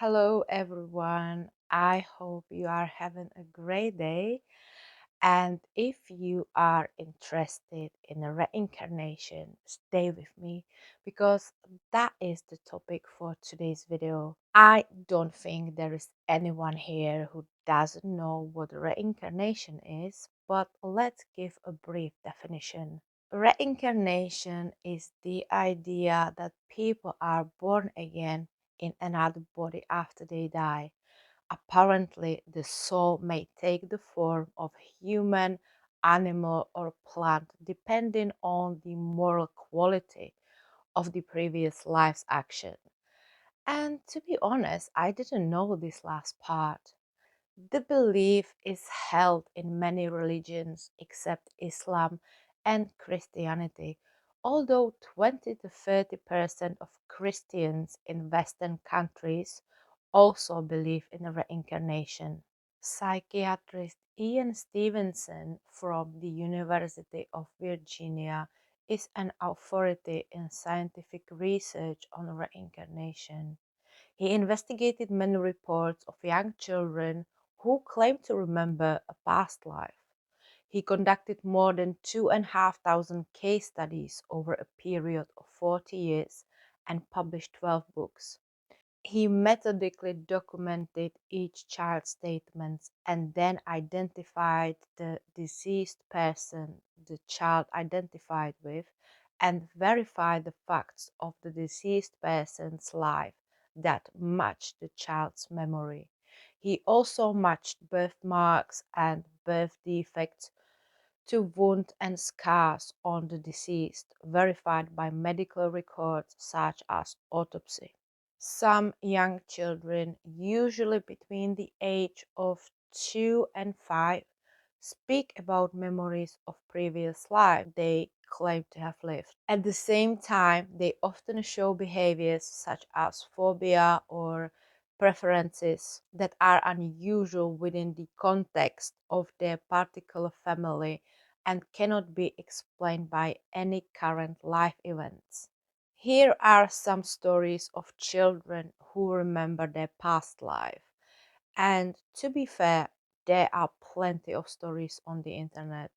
Hello, everyone. I hope you are having a great day. And if you are interested in a reincarnation, stay with me because that is the topic for today's video. I don't think there is anyone here who doesn't know what reincarnation is, but let's give a brief definition. Reincarnation is the idea that people are born again in another body after they die. Apparently, the soul may take the form of human, animal, or plant depending on the moral quality of the previous life's action. And to be honest, I didn't know this last part. The belief is held in many religions except Islam and Christianity, although 20 to 30% of Christians in Western countries also believe in reincarnation. Psychiatrist Ian Stevenson from the University of Virginia is an authority in scientific research on reincarnation. He investigated many reports of young children who claimed to remember a past life. He conducted more than 2,500 case studies over a period of 40 years and published 12 books. He methodically documented each child's statements and then identified the deceased person the child identified with and verified the facts of the deceased person's life that matched the child's memory. He also matched birthmarks and birth defects to wounds and scars on the deceased, verified by medical records such as autopsy. Some young children, usually between the age of 2 and 5, speak about memories of previous life they claim to have lived. At the same time, they often show behaviors such as phobia or preferences that are unusual within the context of their particular family and cannot be explained by any current life events. Here are some stories of children who remember their past life. And to be fair, there are plenty of stories on the internet.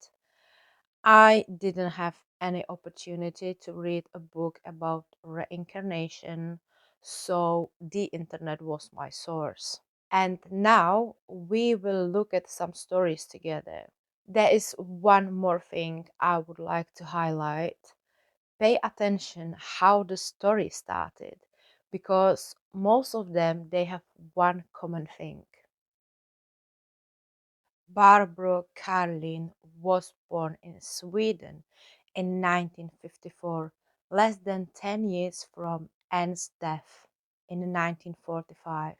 I didn't have any opportunity to read a book about reincarnation, so the internet was my source. And now we will look at some stories together. There is one more thing I would like to highlight. Pay attention how the story started because most of them they have one common thing. Barbro Karlin was born in Sweden in 1954, less than 10 years from Anne's death in 1945.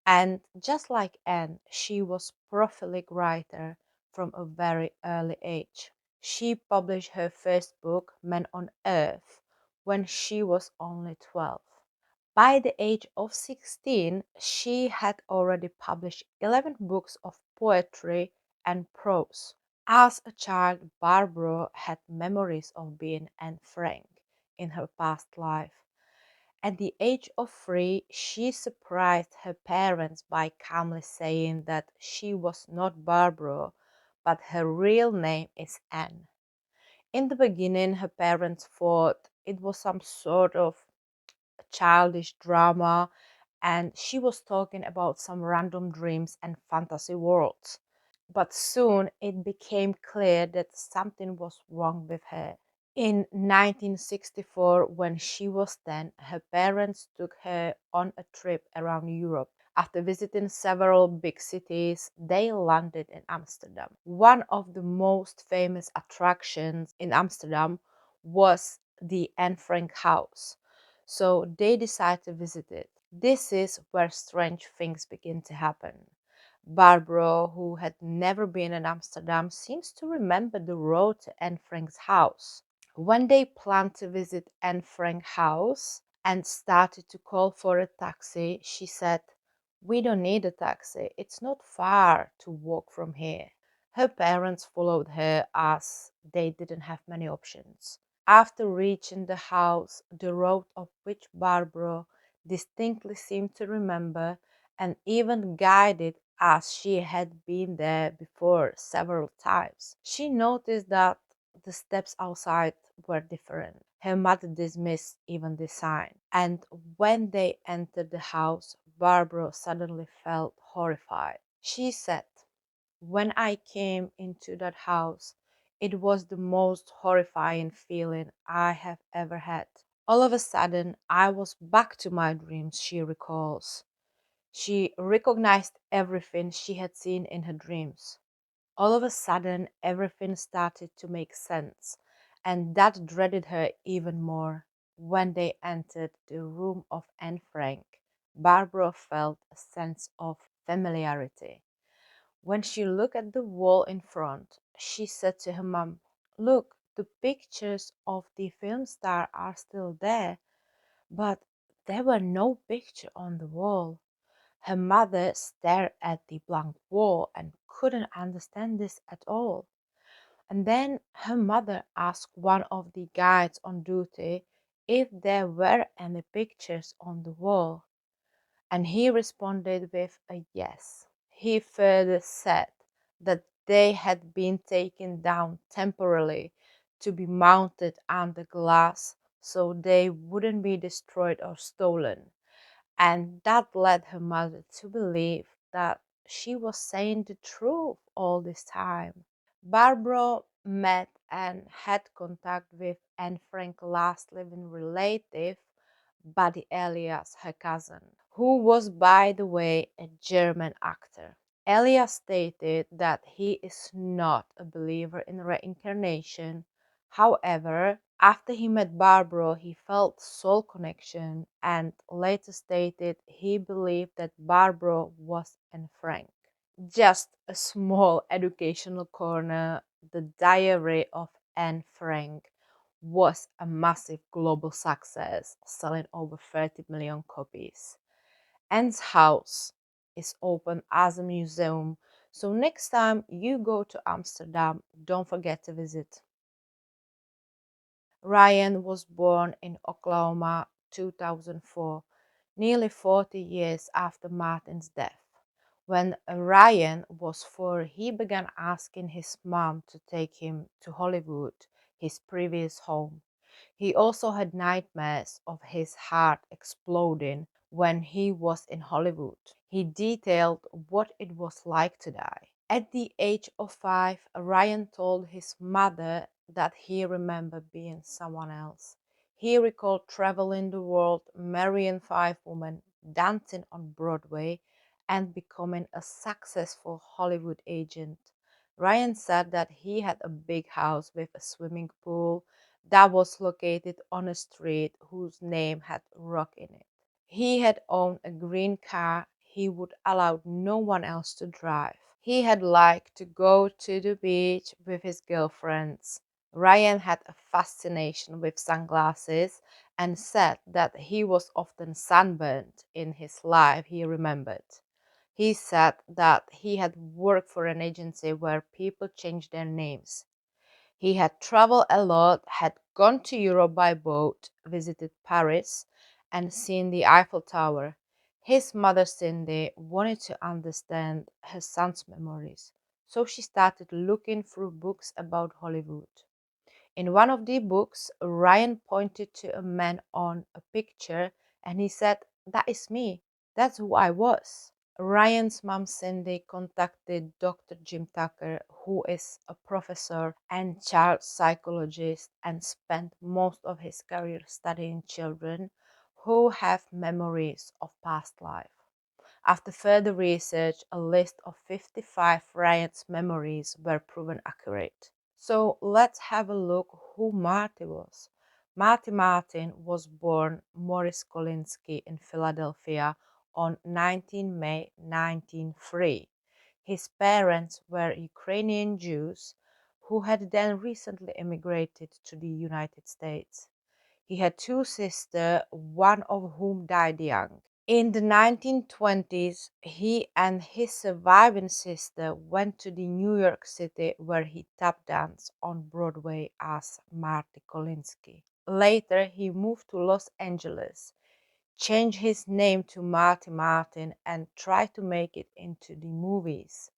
And just like Anne, she was a prolific writer from a very early age. She published her first book, Men on Earth, when she was only 12. By the age of 16, she had already published 11 books of poetry and prose. As a child, Barbara had memories of being Anne Frank in her past life. At the age of 3, she surprised her parents by calmly saying that she was not Barbara, but her real name is Anne. In the beginning, her parents thought it was some sort of childish drama and she was talking about some random dreams and fantasy worlds. But soon it became clear that something was wrong with her. In 1964, when she was 10, her parents took her on a trip around Europe. After visiting several big cities, they landed in Amsterdam. One of the most famous attractions in Amsterdam was the Anne Frank house, so they decided to visit it. This is where strange things begin to happen. Barbara, who had never been in Amsterdam, seems to remember the road to Anne Frank's house. When they planned to visit Anne Frank's house and started to call for a taxi, she said, "We don't need a taxi. It's not far to walk from here." Her parents followed her as they didn't have many options. After reaching the house, the road up which Barbara distinctly seemed to remember and even guided as she had been there before several times. She noticed that the steps outside were different. Her mother dismissed even the sign. And when they entered the house, Barbara suddenly felt horrified. She said, "When I came into that house, it was the most horrifying feeling I have ever had. All of a sudden, I was back to my dreams," she recalls. She recognized everything she had seen in her dreams. All of a sudden, everything started to make sense, and that dreaded her even more. When they entered the room of Anne Frank, Barbara felt a sense of familiarity. When she looked at the wall in front, she said to her mom, "Look, the pictures of the film star are still there, but there were no picture on the wall." Her mother stared at the blank wall and couldn't understand this at all. And then her mother asked one of the guides on duty if there were any pictures on the wall, and he responded with a yes. He further said that they had been taken down temporarily to be mounted under glass so they wouldn't be destroyed or stolen, and that led her mother to believe that she was saying the truth all this time. Barbara met and had contact with Anne Frank's last living relative, Buddy Elias, her cousin, who was, by the way, a German actor. Elias stated that he is not a believer in reincarnation. However, after he met Barbara, he felt soul connection and later stated he believed that Barbara was Anne Frank. Just a small educational corner, the Diary of Anne Frank was a massive global success, selling over 30 million copies. Anne's house is open as a museum, so next time you go to Amsterdam, don't forget to visit. Ryan was born in Oklahoma 2004, nearly 40 years after Martin's death. When Ryan was 4, he began asking his mom to take him to Hollywood, his previous home. He also had nightmares of his heart exploding when he was in Hollywood. He detailed what it was like to die. At the age of 5, Ryan told his mother that he remembered being someone else. He recalled traveling the world, marrying 5 women, dancing on Broadway, and becoming a successful Hollywood agent. Ryan said that he had a big house with a swimming pool that was located on a street whose name had rock in it. He had owned a green car he would allow no one else to drive. He had liked to go to the beach with his girlfriends. Ryan had a fascination with sunglasses and said that he was often sunburned in his life he remembered. He said that he had worked for an agency where people changed their names. He had traveled a lot, had gone to Europe by boat, visited Paris, and seen the Eiffel Tower. His mother, Cindy, wanted to understand her son's memories, so she started looking through books about Hollywood. In one of the books, Ryan pointed to a man on a picture and he said, "That is me. That's who I was." Ryan's mom Cindy contacted Dr. Jim Tucker, who is a professor and child psychologist and spent most of his career studying children who have memories of past life. After further research, a list of 55 Ryan's memories were proven accurate. So let's have a look who Marty was. Marty Martin was born Morris Kolinsky in Philadelphia on 19 May 1903. His parents were Ukrainian Jews who had then recently immigrated to the United States. He had 2 sisters, one of whom died young. In the 1920s, he and his surviving sister went to the New York City where he tap danced on Broadway as Marty Kolinsky. Later, he moved to Los Angeles. changed his name to Marty Martin, and tried to make it into the movies.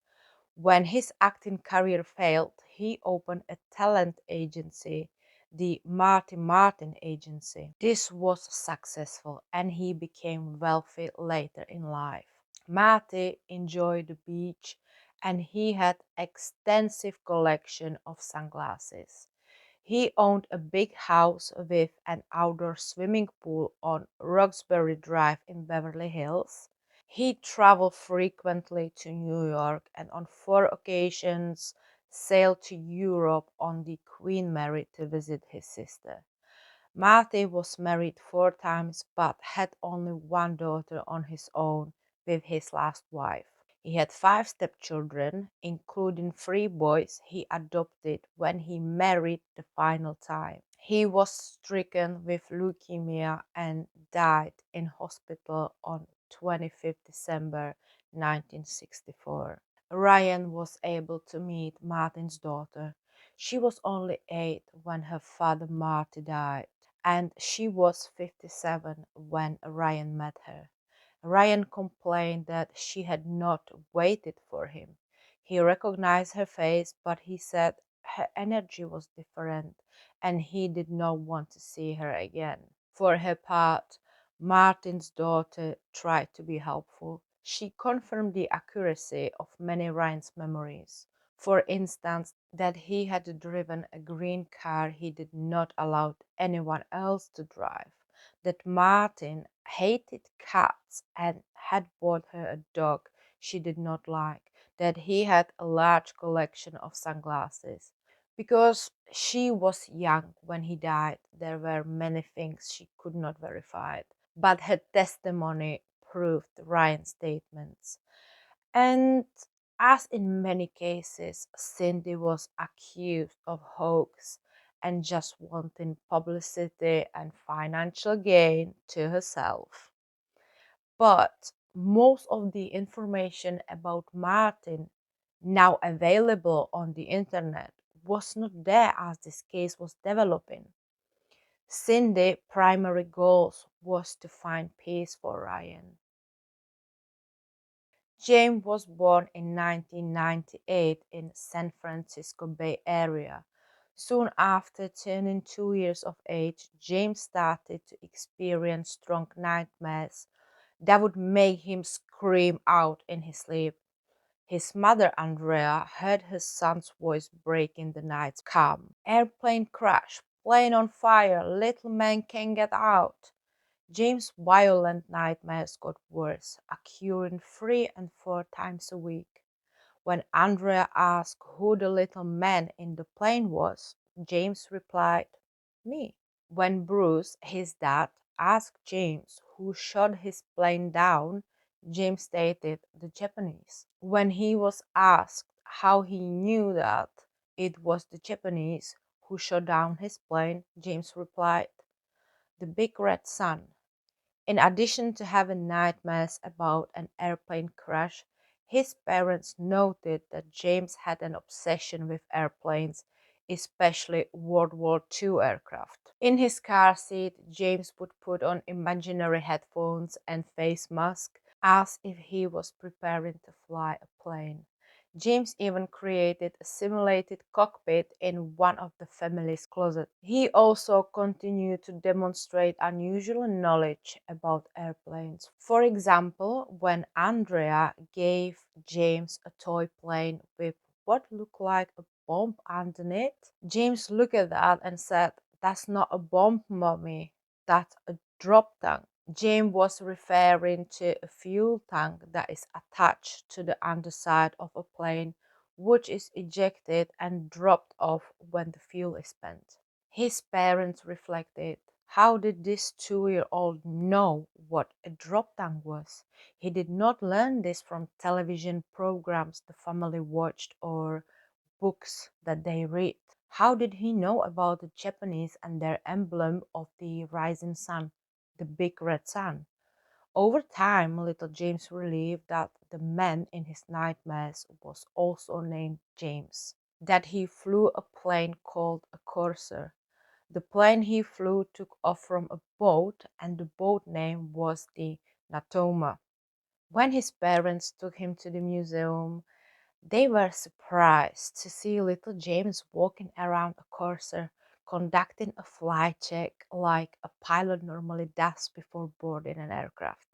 When his acting career failed, he opened a talent agency, the Marty Martin Agency. This was successful and he became wealthy later in life. Marty enjoyed the beach and he had extensive collection of sunglasses. He owned a big house with an outdoor swimming pool on Roxbury Drive in Beverly Hills. He traveled frequently to New York and on 4 occasions sailed to Europe on the Queen Mary to visit his sister. Marty was married 4 times but had only one daughter on his own with his last wife. He had 5 stepchildren, including 3 boys he adopted when he married the final time. He was stricken with leukemia and died in hospital on 25th December 1964. Ryan was able to meet Martin's daughter. She was only 8 when her father Marty died, and she was 57 when Ryan met her. Ryan complained that she had not waited for him. He recognized her face, but he said her energy was different and he did not want to see her again. For her part, Martin's daughter tried to be helpful. She confirmed the accuracy of many Ryan's memories. For instance, that he had driven a green car he did not allow anyone else to drive, that Martin hated cats and had bought her a dog she did not like, that he had a large collection of sunglasses. Because she was young when he died, there were many things she could not verify, but her testimony proved Ryan's statements. And as in many cases, Cindy was accused of hoax and just wanting publicity and financial gain to herself. But most of the information about Martin now available on the internet was not there as this case was developing. Cindy's primary goal was to find peace for Ryan. James was born in 1998 in San Francisco Bay Area. Soon after turning 2 years of age, James started to experience strong nightmares that would make him scream out in his sleep. His mother, Andrea, heard her son's voice breaking the night's calm. Airplane crash, plane on fire, little man can't get out. James' violent nightmares got worse, occurring 3 and 4 times a week. When Andrea asked who the little man in the plane was, James replied, "Me." When Bruce, his dad, asked James who shot his plane down, James stated the Japanese. When he was asked how he knew that it was the Japanese who shot down his plane, James replied, "The big red sun." In addition to having nightmares about an airplane crash, his parents noted that James had an obsession with airplanes, especially World War II aircraft. In his car seat, James would put on imaginary headphones and face mask as if he was preparing to fly a plane. James even created a simulated cockpit in one of the family's closets. He also continued to demonstrate unusual knowledge about airplanes. For example, when Andrea gave James a toy plane with what looked like a bomb underneath, James looked at that and said, "That's not a bomb, mommy. That's a drop tank." James was referring to a fuel tank that is attached to the underside of a plane, which is ejected and dropped off when the fuel is spent. His parents reflected. How did this 2-year-old know what a drop tank was? He did not learn this from television programs the family watched or books that they read. How did he know about the Japanese and their emblem of the rising sun, the big red sun? Over time, little James realized that the man in his nightmares was also named James, that he flew a plane called a Corsair, The plane he flew took off from a boat, and the boat name was the Natoma. When his parents took him to the museum, they were surprised to see little James walking around a courser, conducting a flight check like a pilot normally does before boarding an aircraft.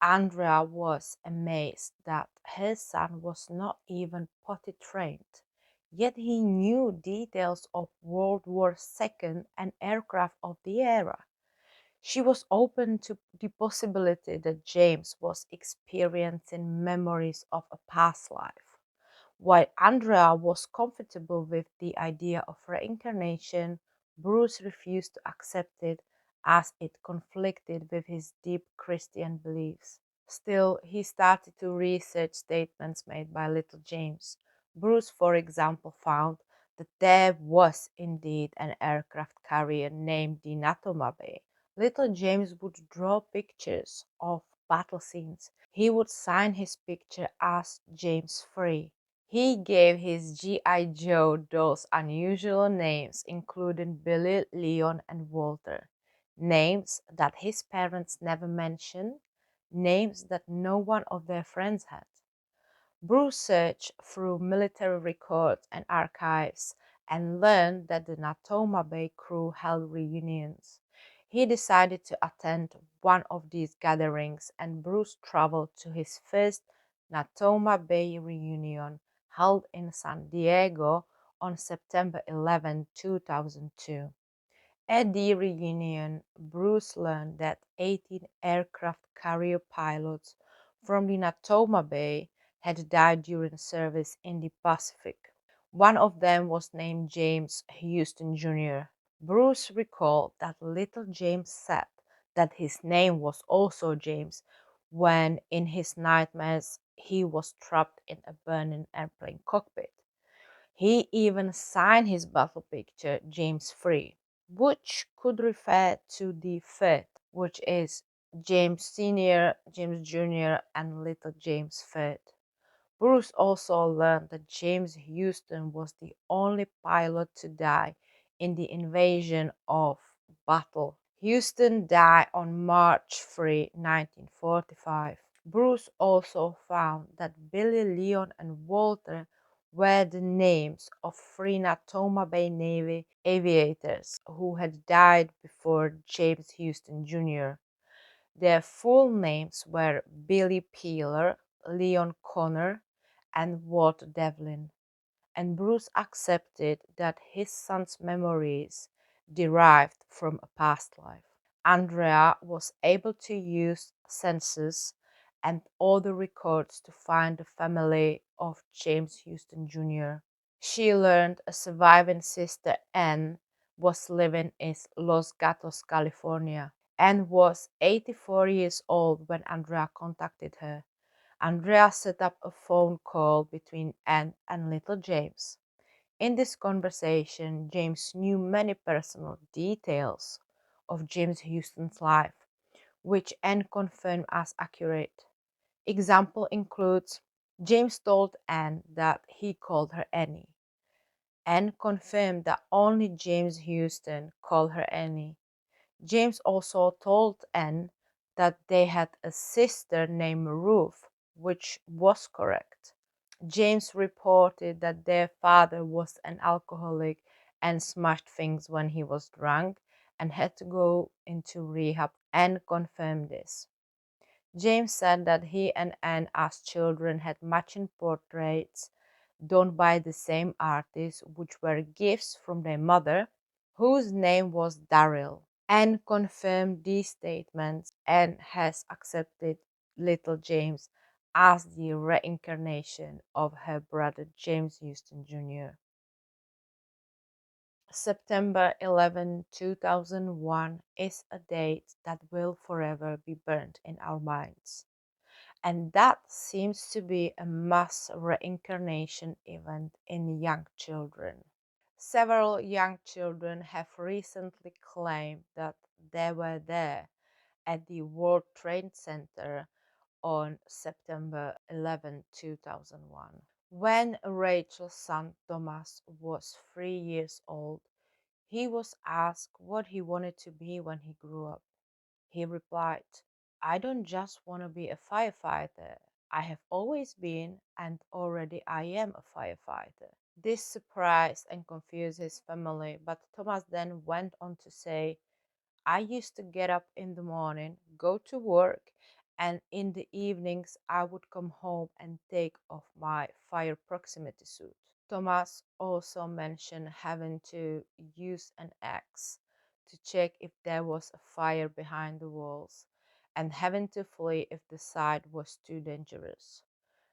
Andrea was amazed that his son was not even potty trained, yet he knew details of World War II and aircraft of the era. She was open to the possibility that James was experiencing memories of a past life. While Andrea was comfortable with the idea of reincarnation, Bruce refused to accept it as it conflicted with his deep Christian beliefs. Still, he started to research statements made by little James. Bruce, for example, found that there was indeed an aircraft carrier named the Natomabe. Little James would draw pictures of battle scenes. He would sign his picture as James Free. He gave his G.I. Joe dolls unusual names, including Billy, Leon, and Walter. Names that his parents never mentioned, names that no one of their friends had. Bruce searched through military records and archives and learned that the Natoma Bay crew held reunions. He decided to attend one of these gatherings, and Bruce traveled to his first Natoma Bay reunion held in San Diego on September 11, 2002. At the reunion, Bruce learned that 18 aircraft carrier pilots from the Natoma Bay had died during service in the Pacific. One of them was named James Houston Jr. Bruce recalled that little James said that his name was also James when in his nightmares he was trapped in a burning airplane cockpit. He even signed his battle picture James Free, which could refer to the fifth, which is James Sr., James Jr., and little James Fifth. Bruce also learned that James Houston was the only pilot to die in the invasion of battle. Houston died on March 3, 1945. Bruce also found that Billy, Leon, and Walter were the names of three Natoma Bay Navy aviators who had died before James Houston Jr. Their full names were Billy Peeler, Leon Connor, and Walter Devlin, and Bruce accepted that his son's memories derived from a past life. Andrea was able to use census and other records to find the family of James Houston Jr. She learned a surviving sister, Anne, was living in Los Gatos, California, and was 84 years old when Andrea contacted her. Andrea set up a phone call between Anne and little James. In this conversation, James knew many personal details of James Houston's life, which Anne confirmed as accurate. Example includes James told Anne that he called her Annie. Anne confirmed that only James Houston called her Annie. James also told Anne that they had a sister named Ruth, which was correct. James reported that their father was an alcoholic and smashed things when he was drunk and had to go into rehab, and confirmed this. James said that he and Anne as children had matching portraits done by the same artist, which were gifts from their mother, whose name was Daryl. Anne confirmed these statements and has accepted little James as the reincarnation of her brother James Houston Jr. September 11, 2001 is a date that will forever be burnt in our minds. And that seems to be a mass reincarnation event in young children. Several young children have recently claimed that they were there at the World Trade Center on September 11, 2001. When Rachel's son Thomas was 3 years old, He was asked what he wanted to be when he grew up. He replied, I don't just want to be a firefighter. I have always been and already I am a firefighter. This surprised and confused his family, but Thomas then went on to say, I used to get up in the morning, go to work, and in the evenings I would come home and take off my fire proximity suit. Thomas also mentioned having to use an axe to check if there was a fire behind the walls and having to flee if the site was too dangerous.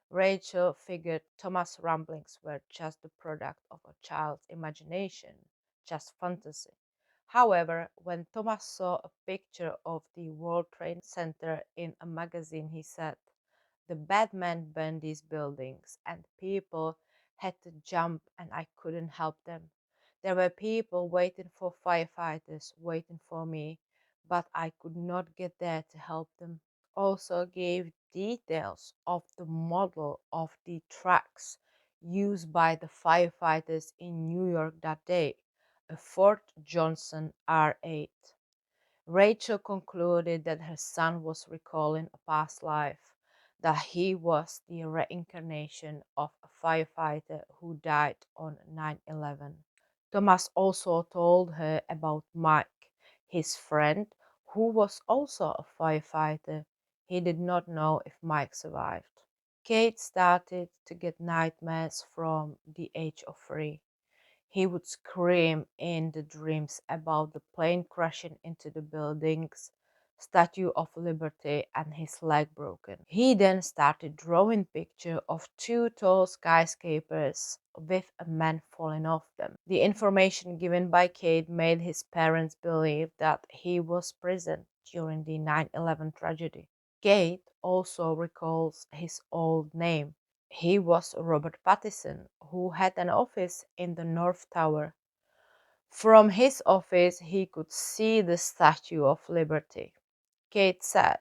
Rachel figured Thomas' ramblings were just the product of a child's imagination, just fantasy. However, when Thomas saw a picture of the World Trade Center in a magazine, he said, the bad men burned these buildings and people had to jump and I couldn't help them. There were people waiting for firefighters, waiting for me, but I could not get there to help them. Also gave details of the model of the trucks used by the firefighters in New York that day, a Ford Johnson R8. Rachel concluded that her son was recalling a past life, that he was the reincarnation of a firefighter who died on 9/11. Thomas also told her about Mike, his friend, who was also a firefighter. He did not know if Mike survived. Kate started to get nightmares from the age of 3. He would scream in the dreams about the plane crashing into the building's Statue of Liberty and his leg broken. He then started drawing pictures of two tall skyscrapers with a man falling off them. The information given by Kate made his parents believe that he was present during the 9/11 tragedy. Kate also recalls his old name. He was Robert Pattinson, who had an office in the North Tower. From his office, he could see the Statue of Liberty. Kate said,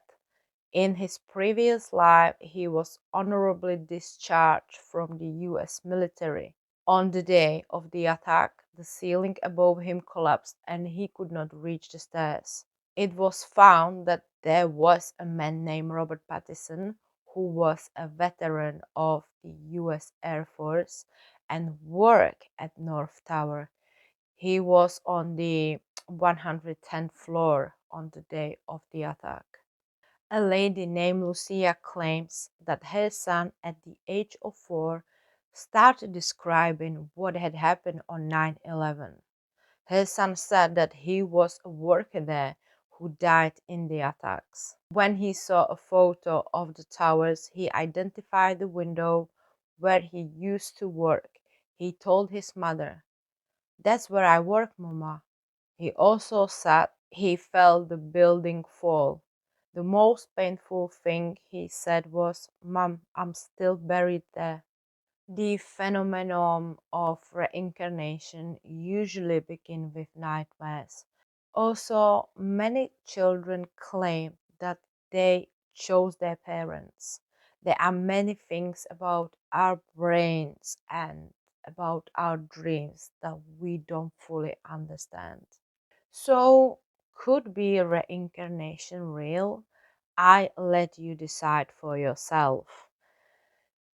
in his previous life, he was honorably discharged from the US military. On the day of the attack, the ceiling above him collapsed and he could not reach the stairs. It was found that there was a man named Robert Pattinson who was a veteran of the US Air Force and worked at North Tower. He was on the 110th floor on the day of the attack. A lady named Lucia claims that her son, at the age of 4, started describing what had happened on 9/11. Her son said that he was a worker there who died in the attacks. When he saw a photo of the towers, he identified the window where he used to work. He told his mother, that's where I work, Mama. He also said he felt the building fall. The most painful thing he said was, Mom, I'm still buried there. The phenomenon of reincarnation usually begins with nightmares. Also, many children claim that they chose their parents. There are many things about our brains and about our dreams that we don't fully understand. So, could be reincarnation real? I let you decide for yourself.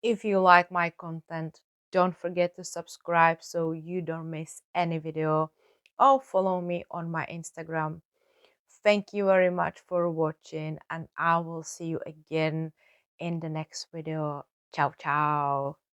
If you like my content, don't forget to subscribe so you don't miss any video, or follow me on my Instagram. Thank you very much for watching and I will see you again in the next video. Ciao ciao.